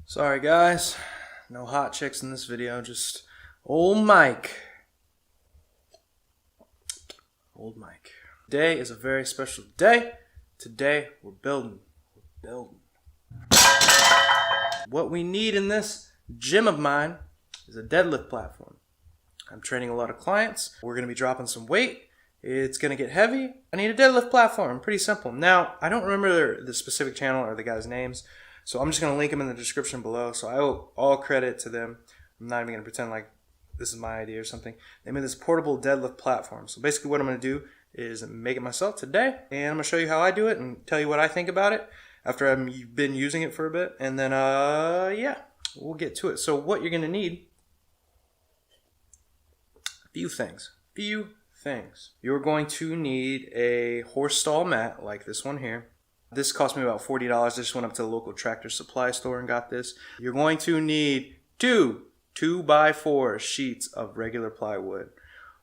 Sorry guys, no hot chicks in this video, just old Mike. Old Mike. Today is a very special day. Today we're building. What we need in this gym of mine is a deadlift platform. I'm training a lot of clients. We're going to be dropping some weight. It's going to get heavy. I need a deadlift platform. Pretty simple. Now, I don't remember the specific channel or the guys' names, so I'm just going to link them in the description below. So I owe all credit to them. I'm not even going to pretend like this is my idea or something. They made this portable deadlift platform. So basically what I'm going to do is make it myself today, and I'm going to show you how I do it and tell you what I think about it after I've been using it for a bit. And then, yeah, we'll get to it. So what you're going to need, a few things. You're going to need a horse stall mat like this one here. This cost me about $40. I just went up to the local Tractor Supply store and got this. You're going to need two 2x4 sheets of regular plywood,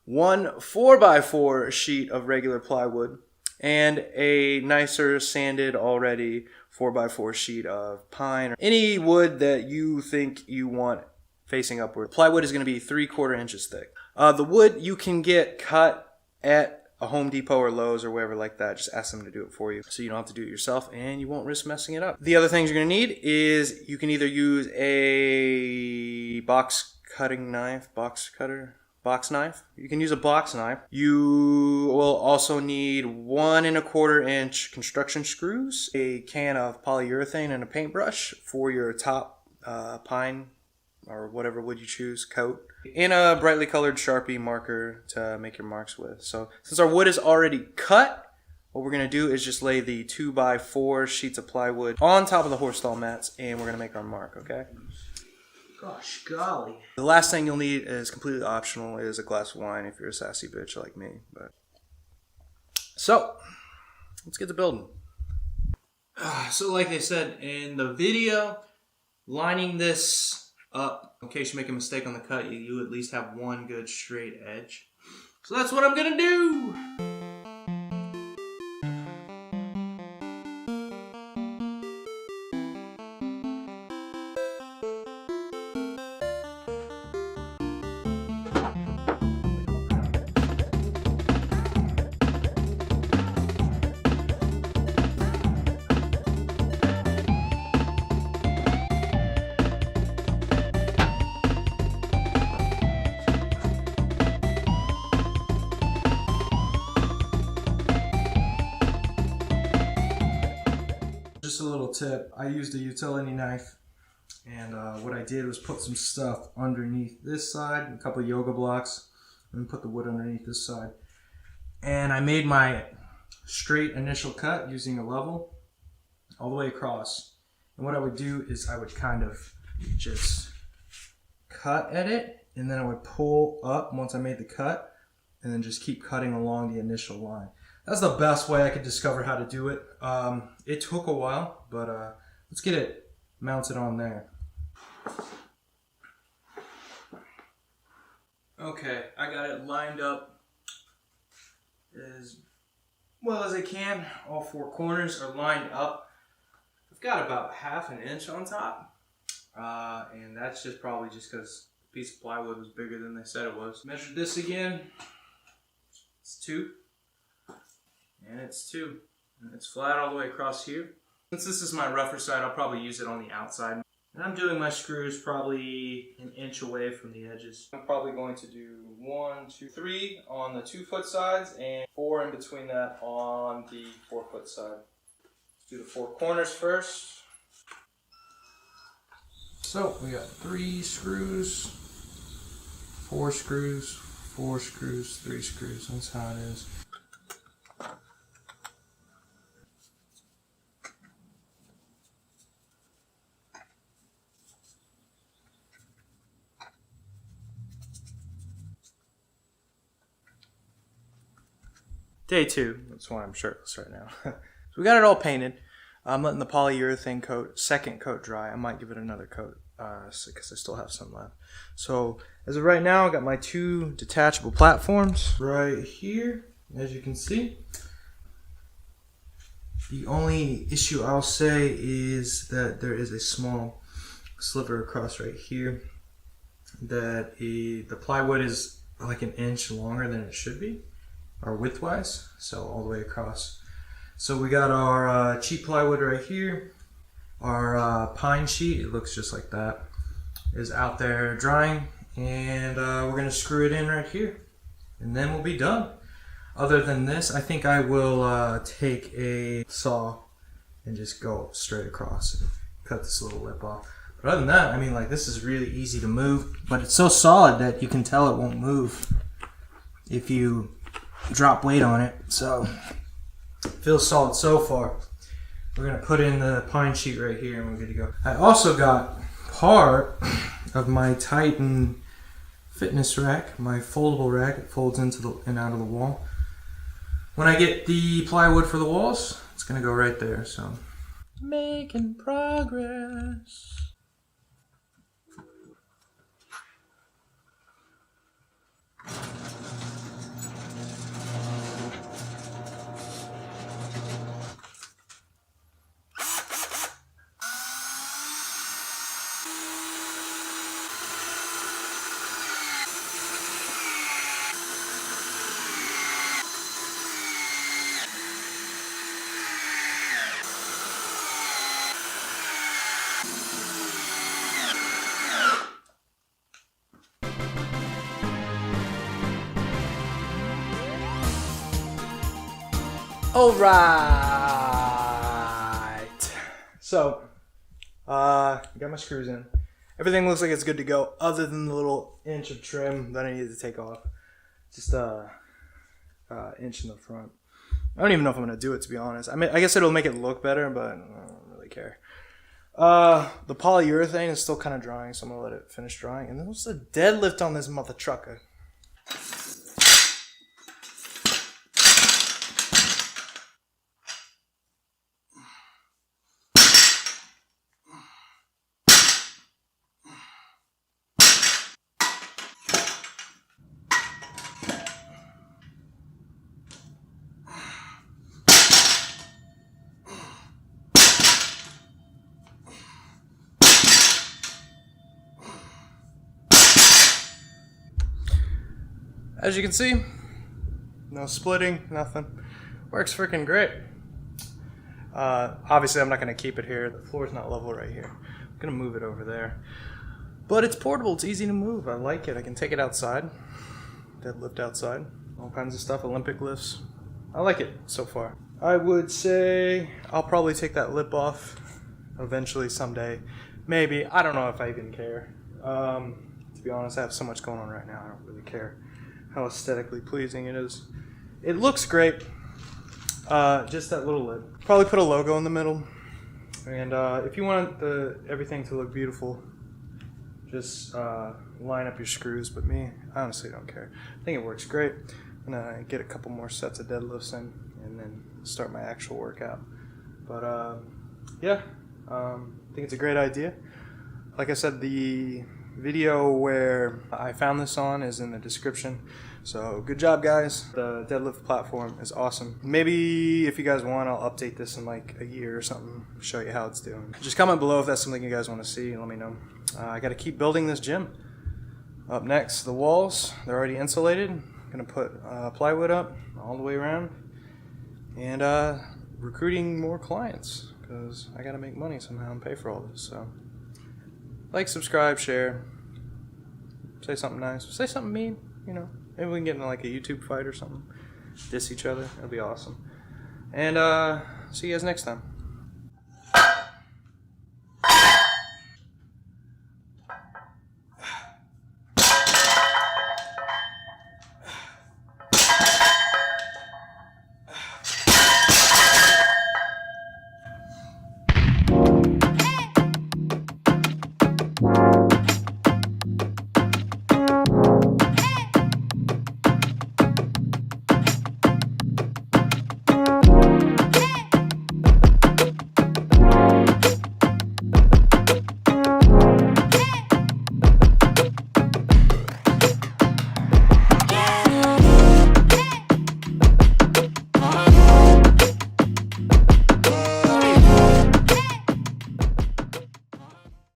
one 4x4 sheet of regular plywood, and a nicer sanded already 4x4 sheet of pine or any wood that you think you want facing upward. Plywood is going to be 3/4 inches thick. The wood you can get cut at a Home Depot or Lowe's or wherever like that. Just ask them to do it for you so you don't have to do it yourself and you won't risk messing it up. The other things you're going to need is you can either use a box knife. You can use a box knife. You will also need 1 1/4 inch construction screws, a can of polyurethane, and a paintbrush for your top pine or whatever wood you choose coat, and a brightly colored Sharpie marker to make your marks with. So since our wood is already cut, what we're going to do is just lay the 2x4 sheets of plywood on top of the horse stall mats, and we're going to make our mark, okay? Gosh golly. The last thing you'll need is completely optional, is a glass of wine if you're a sassy bitch like me. But so let's get to building. So like I said in the video, lining this up, in case you make a mistake on the cut, you at least have one good straight edge. So that's what I'm gonna do. Just a little tip, I used a utility knife, and what I did was put some stuff underneath this side, a couple of yoga blocks, and put the wood underneath this side. And I made my straight initial cut using a level all the way across. And what I would do is I would kind of just cut at it, and then I would pull up once I made the cut, and then just keep cutting along the initial line. That's the best way I could discover how to do it. It took a while, but let's get it mounted on there. Okay, I got it lined up as well as I can. All 4 corners are lined up. I've got about 1/2 inch on top, and that's just probably just because the piece of plywood was bigger than they said it was. Measured this again. It's 2. And it's 2. And it's flat all the way across here. Since this is my rougher side, I'll probably use it on the outside. And I'm doing my screws probably 1 inch away from the edges. I'm probably going to do 1, 2, 3 on the 2-foot sides and 4 in between that on the 4-foot side. Let's do the 4 corners first. So we got 3 screws, 4 screws, 4 screws, 3 screws. That's how it is. Day 2, that's why I'm shirtless right now. So we got it all painted. I'm letting the polyurethane second coat dry. I might give it another coat because I still have some left. So as of right now, I got my 2 detachable platforms right here, as you can see. The only issue I'll say is that there is a small sliver across right here that the plywood is like an inch longer than it should be, or widthwise, so all the way across. So we got our cheap plywood right here. Our pine sheet, it looks just like that, is out there drying, and we're going to screw it in right here, and then we'll be done. Other than this, I think I will take a saw and just go straight across and cut this little lip off. But other than that, I mean, like, this is really easy to move, but it's so solid that you can tell it won't move if you drop weight on it. So it feels solid so far. We're going to put in the pine sheet right here and we're good to go. I also got part of my Titan fitness rack, my foldable rack. It folds into the and out of the wall. When I get the plywood for the walls, it's going to go right there. So making progress. All right. So, got my screws in. Everything looks like it's good to go, other than the little inch of trim that I needed to take off. Just inch in the front. I don't even know if I'm gonna do it, to be honest. I mean, I guess it'll make it look better, but I don't really care. The polyurethane is still kind of drying, so I'm gonna let it finish drying. And then what's the deadlift on this mother trucker? As you can see, no splitting, nothing. Works freaking great. Obviously, I'm not going to keep it here. The floor's not level right here. I'm going to move it over there. But it's portable. It's easy to move. I like it. I can take it outside. Deadlift outside. All kinds of stuff. Olympic lifts. I like it so far. I would say I'll probably take that lip off eventually someday. Maybe. I don't know if I even care. To be honest, I have so much going on right now. I don't really care how aesthetically pleasing it is. It looks great. Just that little lid. Probably put a logo in the middle. And if you want everything to look beautiful, just line up your screws. But me, I honestly don't care. I think it works great. I'm gonna get a couple more sets of deadlifts in and then start my actual workout. But yeah, I think it's a great idea. Like I said, the video where I found this on is in the description. So good job, guys. The deadlift platform is awesome. Maybe if you guys want, I'll update this in like a year or something, show you how it's doing. Just comment below if that's something you guys want to see. Let me know. I got to keep building this gym. Up next, the walls. They're already insulated. I'm gonna put plywood up all the way around, and recruiting more clients because I got to make money somehow and pay for all this. So like, subscribe, share, say something nice, say something mean, you know. Maybe we can get in like a YouTube fight or something, diss each other. That'd be awesome. And see you guys next time.